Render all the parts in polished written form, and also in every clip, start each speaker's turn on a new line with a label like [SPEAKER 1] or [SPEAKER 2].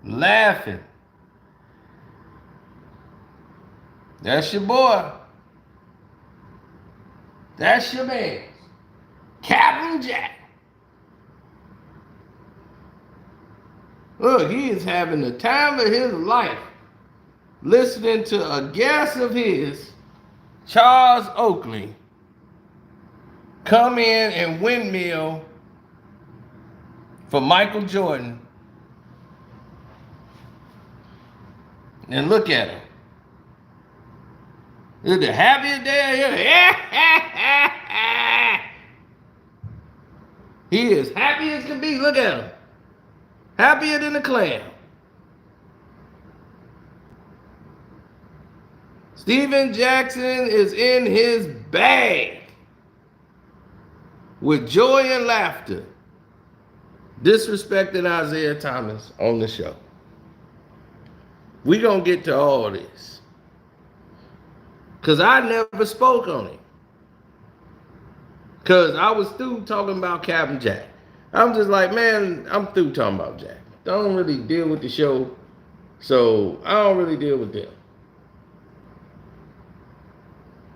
[SPEAKER 1] laughing. That's your boy. That's your man. Captain Jack. Look, he is having the time of his life listening to a guest of his, Charles Oakley, come in and windmill for Michael Jordan. And look at him. It's the happiest day of year. He is happy as can be. Look at him. Happier than a clam. Steven Jackson is in his bag with joy and laughter, disrespecting Isiah Thomas on the show. We gonna get to all this, because I never spoke on it, because I was through talking about Captain Jack. I'm just like, man, I'm through talking about Jack. Don't really deal with the show, so I don't really deal with them.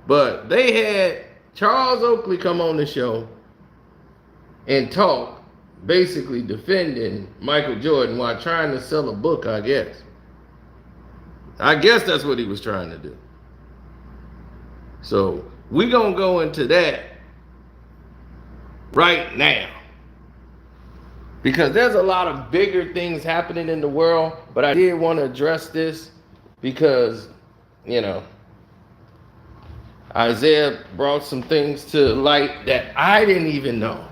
[SPEAKER 1] But they had Charles Oakley come on the show and talk, basically defending Michael Jordan while trying to sell a book, I guess. I guess that's what he was trying to do. So we're going to go into that right now, because there's a lot of bigger things happening in the world, but I did want to address this because, you know, Isiah brought some things to light that I didn't even know.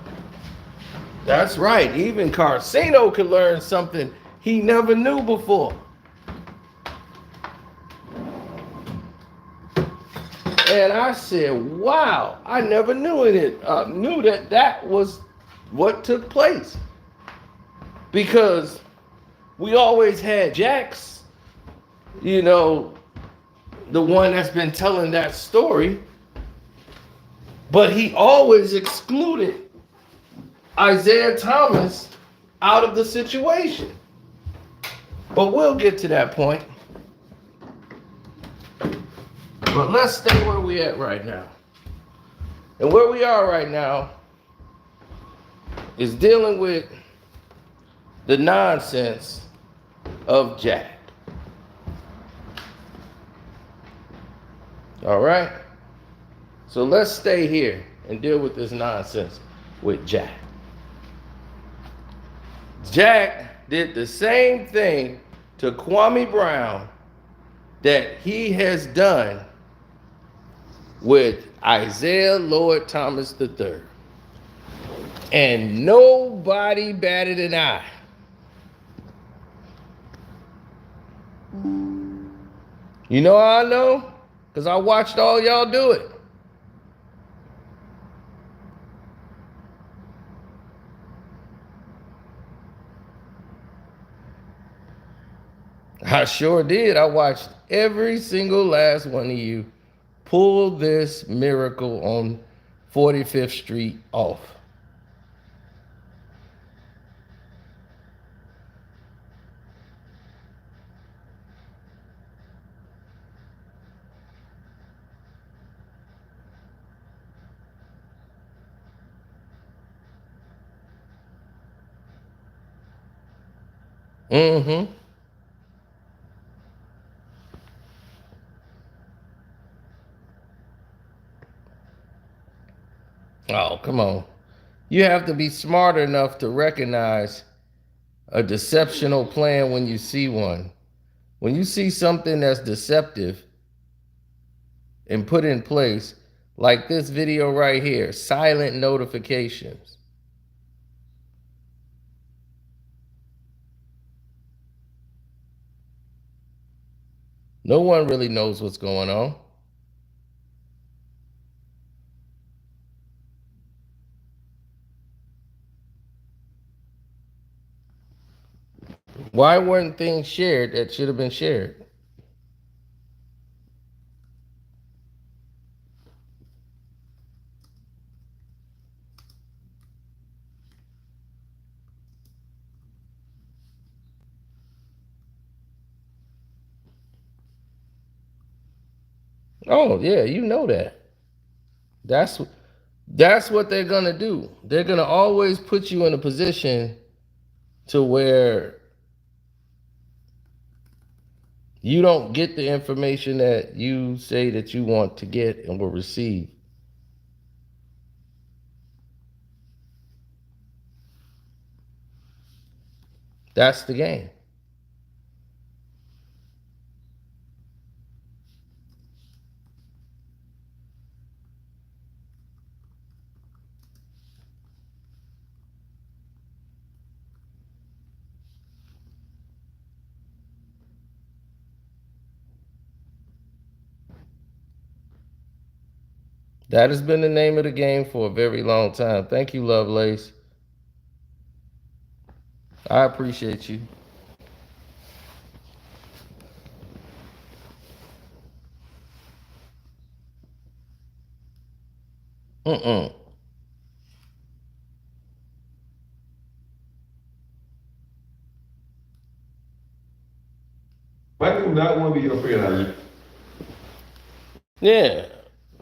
[SPEAKER 1] That's right, even Carcino could learn something he never knew before. And I said, wow, I never knew knew that that was what took place. Because we always had Jax, you know, the one that's been telling that story, but he always excluded Isiah Thomas out of the situation. But we'll get to that point. But let's stay where we at right now. And where we are right now is dealing with the nonsense of Jack. All right? So let's stay here and deal with this nonsense with Jack. Jack did the same thing to Kwame Brown that he has done with Isiah Lord Thomas III. And nobody batted an eye. You know how I know? Because I watched all y'all do it. I sure did. I watched every single last one of you pull this miracle on 45th Street off. Mm-hmm. Oh, come on. You have to be smart enough to recognize a deceptional plan when you see one. When you see something that's deceptive and put in place, like this video right here, silent notifications. No one really knows what's going on. Why weren't things shared that should have been shared? Oh yeah, you know that. That's what they're gonna do. They're gonna always put you in a position to where you don't get the information that you say that you want to get and will receive. That's the game. That has been the name of the game for a very long time. Thank you, Lovelace. I appreciate you. Mm-mm.
[SPEAKER 2] Why do not want to be your friend?
[SPEAKER 1] Yeah.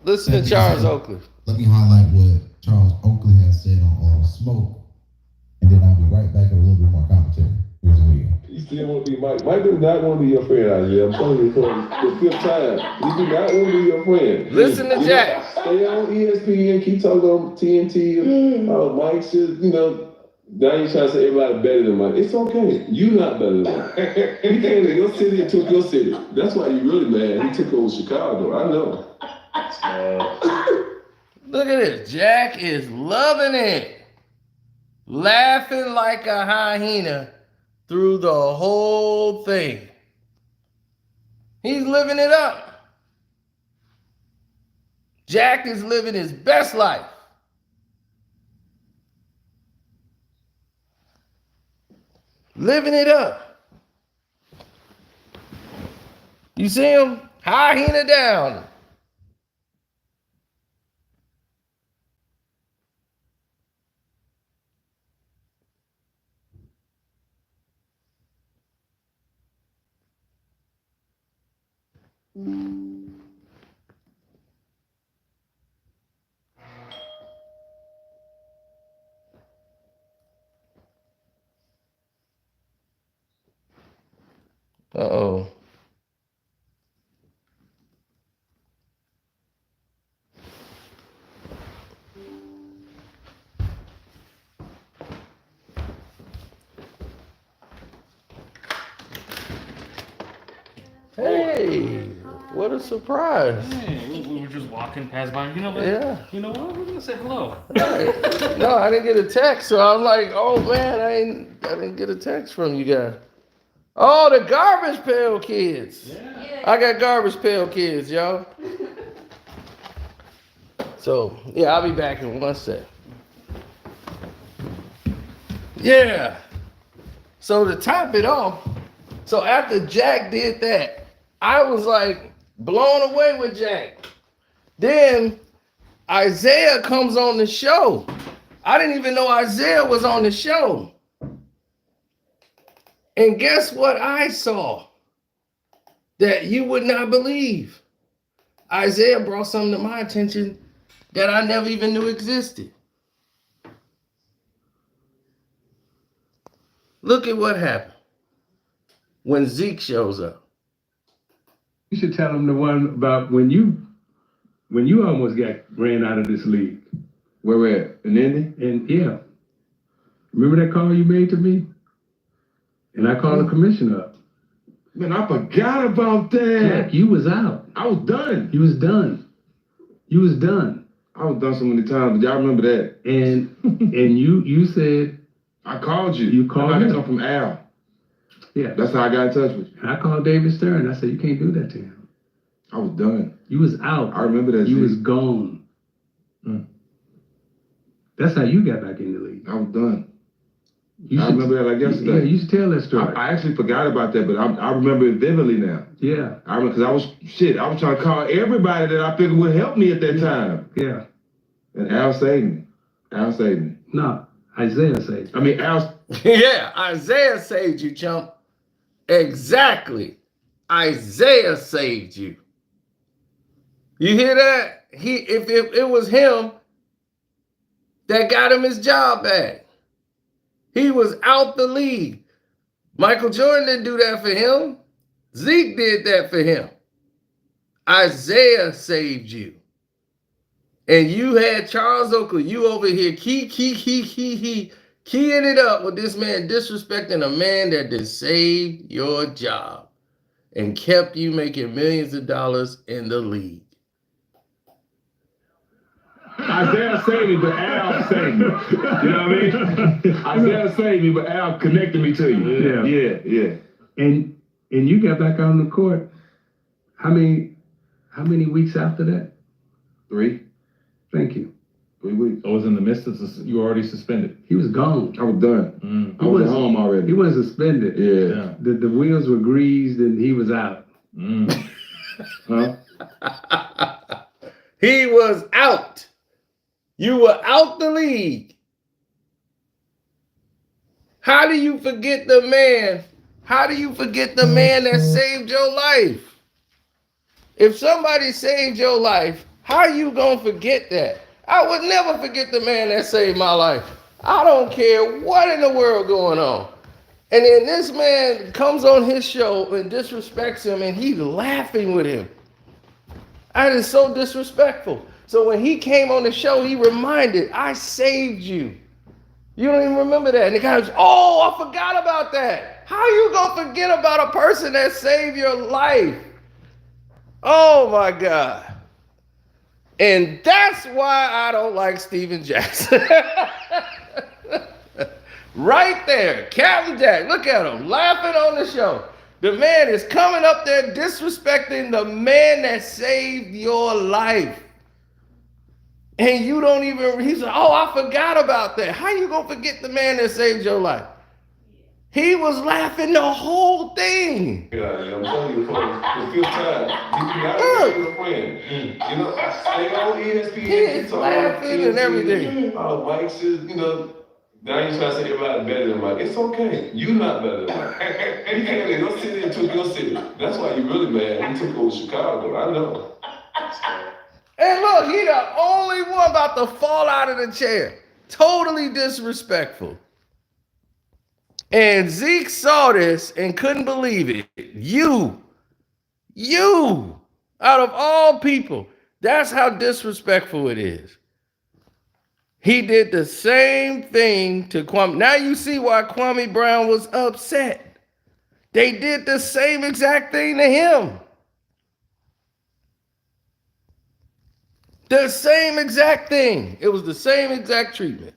[SPEAKER 1] Listen to Charles Oakley.
[SPEAKER 3] Let me highlight what Charles Oakley has said on All the Smoke, and then I'll be right back with a little bit more commentary. Here's the video.
[SPEAKER 2] You still want to be Mike. Mike does not want to be your friend out here. I'm telling you for the fifth time. You do not want to be your friend.
[SPEAKER 1] Listen to Jack.
[SPEAKER 2] Stay on ESPN, keep talking on TNT. Mike should, now you're trying to say everybody better than Mike. It's okay. You not better than Mike. He came to your city and took your city. That's why you really mad. He took over Chicago. I know.
[SPEAKER 1] Look at this. Jack is loving it. Laughing like a hyena through the whole thing. He's living it up. Jack is living his best life. Living it up. You see him? Hyena down. Uh-oh. Hey, what a surprise.
[SPEAKER 4] Hey, we were just walking past by. You know what?
[SPEAKER 1] Yeah.
[SPEAKER 4] You know what? We're gonna say hello.
[SPEAKER 1] Right. No, I didn't get a text, so I'm like, oh man, I didn't get a text from you guys. Oh, the Garbage Pail Kids.
[SPEAKER 4] Yeah.
[SPEAKER 1] I got Garbage Pail Kids, y'all. So, yeah, I'll be back in 1 sec. Yeah. So to top it off, so after Jack did that, I was like blown away with Jack. Then Isiah comes on the show. I didn't even know Isiah was on the show. And guess what I saw that you would not believe? Isiah brought something to my attention that I never even knew existed. Look at what happened when Zeke shows up.
[SPEAKER 5] You should tell him the one about when you almost got ran out of this league.
[SPEAKER 2] Where we at? In Indy?
[SPEAKER 5] And yeah. Remember that call you made to me? And I called the commissioner up.
[SPEAKER 2] Man, I forgot about that.
[SPEAKER 5] Jack, you was out.
[SPEAKER 2] I was done.
[SPEAKER 5] You was done. You was done.
[SPEAKER 2] I was done so many times, but y'all remember that.
[SPEAKER 5] And you said
[SPEAKER 2] I called you.
[SPEAKER 5] You called
[SPEAKER 2] I
[SPEAKER 5] me?
[SPEAKER 2] got talk from Al.
[SPEAKER 5] Yeah.
[SPEAKER 2] That's how I got in touch with you.
[SPEAKER 5] And I called David Stern. I said, you can't do that to him.
[SPEAKER 2] I was done.
[SPEAKER 5] You was out.
[SPEAKER 2] I remember that.
[SPEAKER 5] You
[SPEAKER 2] shit.
[SPEAKER 5] was gone. That's how you got back in the league.
[SPEAKER 2] I was done.
[SPEAKER 5] You
[SPEAKER 2] I remember that like yesterday.
[SPEAKER 5] Yeah, you should tell that story.
[SPEAKER 2] I actually forgot about that, but I remember it vividly now.
[SPEAKER 5] Yeah.
[SPEAKER 2] I remember because I was trying to call everybody that I figured would help me at that time.
[SPEAKER 5] Yeah.
[SPEAKER 2] And Al saved me. Al saved me.
[SPEAKER 5] No, Isiah said.
[SPEAKER 2] I mean, Al.
[SPEAKER 1] Yeah, Isiah saved you, chump. Exactly. Isiah saved you. You hear that? If it was him that got him his job back. He was out the league. Michael Jordan didn't do that for him. Zeke did that for him. Isiah saved you. And you had Charles Oakley, you over here keying it up with this man disrespecting a man that just saved your job and kept you making millions of dollars in the league.
[SPEAKER 5] Isiah saved me, but Al saved me. You know what I mean? Isiah saved me, but Al connected me to you. Yeah. And you got back on the court. How many weeks after that?
[SPEAKER 2] 3.
[SPEAKER 5] Thank you.
[SPEAKER 2] 3 weeks.
[SPEAKER 6] I was in the midst of you were already suspended.
[SPEAKER 5] He was gone.
[SPEAKER 2] I was done. I was at home already.
[SPEAKER 5] He wasn't suspended.
[SPEAKER 2] Yeah.
[SPEAKER 5] The wheels were greased and he was out.
[SPEAKER 2] Huh?
[SPEAKER 1] He was out. You were out the league. How do you forget the man? How do you forget the man that saved your life? If somebody saved your life, how are you going to forget that? I would never forget the man that saved my life. I don't care what in the world going on. And then this man comes on his show and disrespects him, and he's laughing with him. That is so disrespectful. So when he came on the show, he reminded, I saved you. You don't even remember that. And the guy was, oh, I forgot about that. How you going to forget about a person that saved your life? Oh, my God. And that's why I don't like Steven Jackson. Right there, Captain Jack, look at him, laughing on the show. The man is coming up there disrespecting the man that saved your life. And you don't even, he's like, oh, I forgot about that. How you gonna forget the man that saved your life? He was laughing the whole thing.
[SPEAKER 2] Yeah, I'm telling you, for the 5th time, you gotta be a friend. You know, stay on ESPN.
[SPEAKER 1] He is laughing and everything.
[SPEAKER 2] Oh, Mike says, now you're trying to say everybody better than Mike. It's okay. You're not better than Mike. You came in your city and took your city. That's why you're really mad. You took over Chicago. I know.
[SPEAKER 1] And look, he the only one about to fall out of the chair. Totally disrespectful. And Zeke saw this and couldn't believe it. You, out of all people, that's how disrespectful it is. He did the same thing to Kwame. Now you see why Kwame Brown was upset. They did the same exact thing to him. The same exact thing. It was the same exact treatment.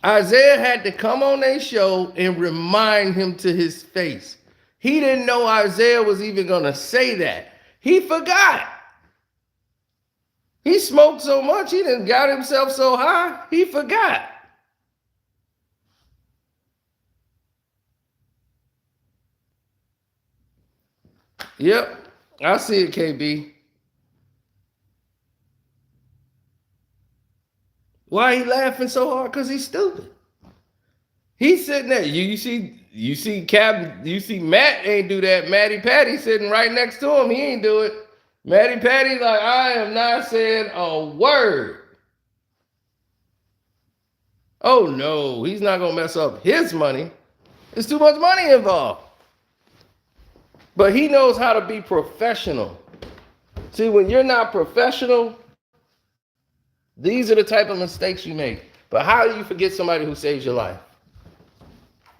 [SPEAKER 1] Isiah had to come on their show and remind him to his face. He didn't know Isiah was even going to say that. He forgot. He smoked so much, he done got himself so high, he forgot. Yep, I see it, KB. Why he laughing so hard? Because he's stupid. He's sitting there. You see Matt ain't do that. Matty Patty sitting right next to him. He ain't do it. Matty Patty like, I am not saying a word. Oh no, he's not gonna mess up his money. There's too much money involved. But he knows how to be professional. See, when you're not professional, these are the type of mistakes you make. But how do you forget somebody who saves your life?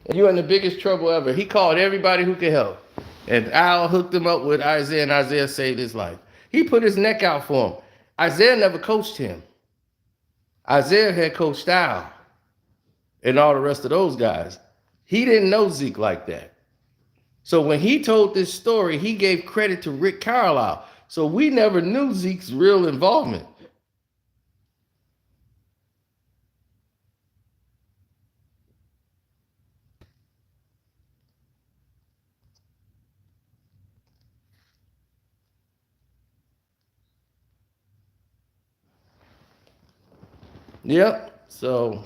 [SPEAKER 1] And you're in the biggest trouble ever. He called everybody who could help. And Al hooked him up with Isiah, and Isiah saved his life. He put his neck out for him. Isiah never coached him. Isiah had coached Al and all the rest of those guys. He didn't know Zeke like that. So when he told this story, he gave credit to Rick Carlisle. So we never knew Zeke's real involvement. Yep. So,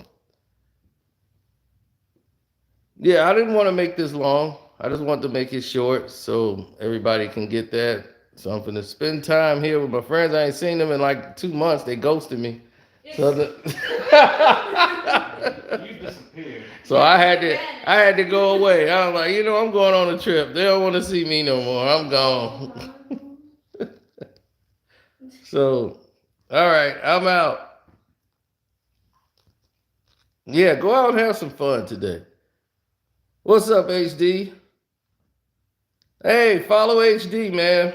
[SPEAKER 1] yeah, I didn't want to make this long. I just want to make it short so everybody can get that. So I'm gonna spend time here with my friends. I ain't seen them in like 2 months. They ghosted me. So,
[SPEAKER 4] You disappeared.
[SPEAKER 1] so I had to go away. I was like, I'm going on a trip. They don't want to see me no more. I'm gone. So, all right, I'm out. Yeah, go out and have some fun today. What's up, HD? Hey, follow HD, man.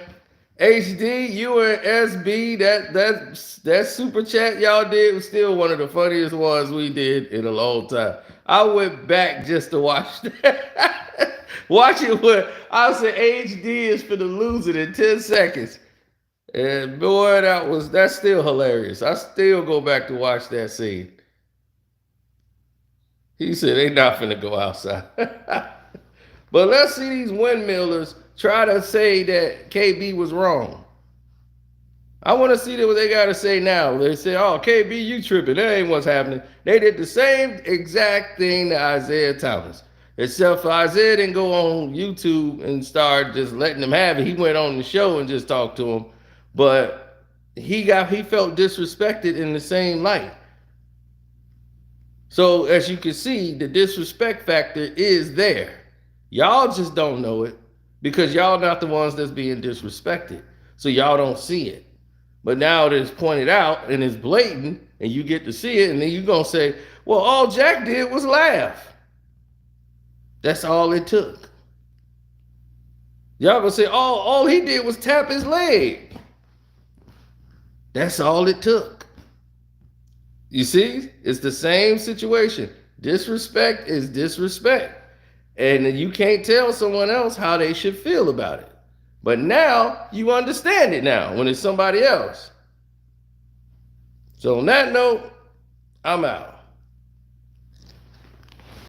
[SPEAKER 1] HD, you and SB, that super chat y'all did was still one of the funniest ones we did in a long time. I went back just to watch that. Watch it where I said HD is for the lose it in 10 seconds. And boy, that's still hilarious. I still go back to watch that scene. He said they not finna go outside. But let's see these windmillers try to say that KB was wrong. I want to see what they got to say now. They say, oh, KB, you tripping. That ain't what's happening. They did the same exact thing to Isiah Thomas. Except for Isiah didn't go on YouTube and start just letting them have it. He went on the show and just talked to him. But he felt disrespected in the same light. So as you can see, the disrespect factor is there. Y'all just don't know it because y'all not the ones that's being disrespected. So y'all don't see it. But now that it's pointed out and it's blatant and you get to see it, and then you're going to say, well, all Jack did was laugh. That's all it took. Y'all going to say, all he did was tap his leg. That's all it took. You see, it's the same situation. Disrespect is disrespect. And you can't tell someone else how they should feel about it. But now you understand it now when it's somebody else. So on that note, I'm out.